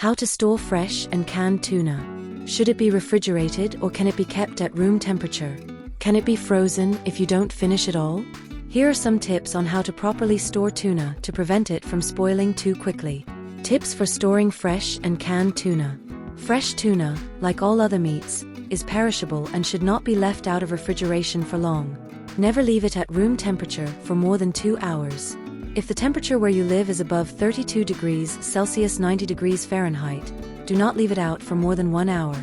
How to store fresh and canned tuna. Should it be refrigerated or can it be kept at room temperature? Can it be frozen if you don't finish it all? Here are some tips on how to properly store tuna to prevent it from spoiling too quickly. Tips for storing fresh and canned tuna. Fresh tuna, like all other meats, is perishable and should not be left out of refrigeration for long. Never leave it at room temperature for more than 2 hours. If the temperature where you live is above 32 degrees Celsius 90 degrees Fahrenheit, do not leave it out for more than 1 hour.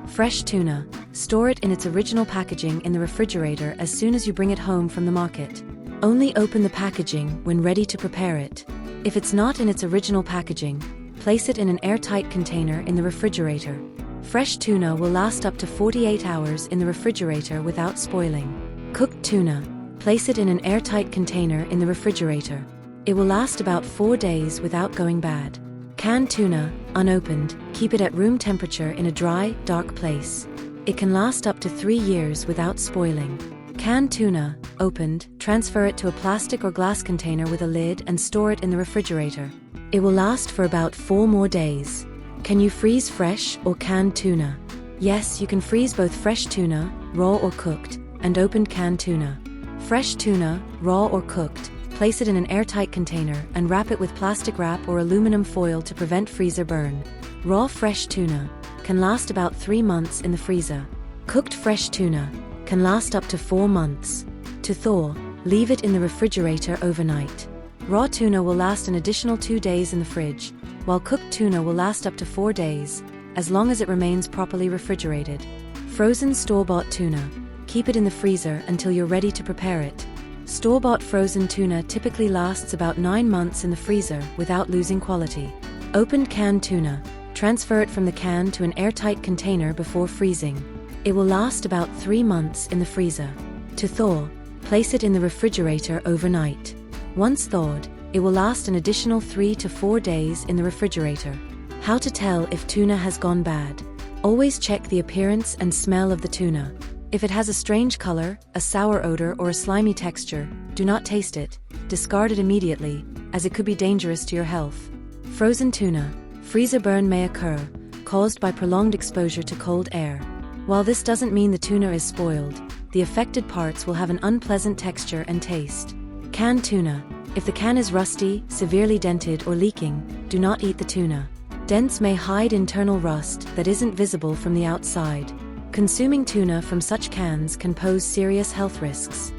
Fresh tuna, store it in its original packaging in the refrigerator as soon as you bring it home from the market. Only open the packaging when ready to prepare it. If it's not in its original packaging, place it in an airtight container in the refrigerator. Fresh tuna will last up to 48 hours in the refrigerator without spoiling. Cooked tuna, place it in an airtight container in the refrigerator. It will last about 4 days without going bad. Canned tuna, unopened, keep it at room temperature in a dry, dark place. It can last up to 3 years without spoiling. Canned tuna, opened, transfer it to a plastic or glass container with a lid and store it in the refrigerator. It will last for about 4 more days. Can you freeze fresh or canned tuna? Yes, you can freeze both fresh tuna, raw or cooked, and opened canned tuna. Fresh tuna, raw or cooked, place it in an airtight container and wrap it with plastic wrap or aluminum foil to prevent freezer burn. Raw fresh tuna can last about 3 months in the freezer. Cooked fresh tuna can last up to 4 months. To thaw, leave it in the refrigerator overnight. Raw tuna will last an additional 2 days in the fridge, while cooked tuna will last up to 4 days, as long as it remains properly refrigerated. Frozen store-bought tuna, keep it in the freezer until you're ready to prepare it. Store-bought frozen tuna typically lasts about 9 months in the freezer without losing quality. Opened canned tuna, transfer it from the can to an airtight container before freezing. It will last about 3 months in the freezer. To thaw, place it in the refrigerator overnight. Once thawed, it will last an additional 3 to 4 days in the refrigerator. How to tell if tuna has gone bad. Always check the appearance and smell of the tuna. If it has a strange color, a sour odor, or a slimy texture, do not taste it. Discard it immediately, as it could be dangerous to your health. Frozen tuna. Freezer burn may occur, caused by prolonged exposure to cold air. While this doesn't mean the tuna is spoiled, the affected parts will have an unpleasant texture and taste. Canned tuna. If the can is rusty, severely dented, or leaking, do not eat the tuna. Dents may hide internal rust that isn't visible from the outside. Consuming tuna from such cans can pose serious health risks.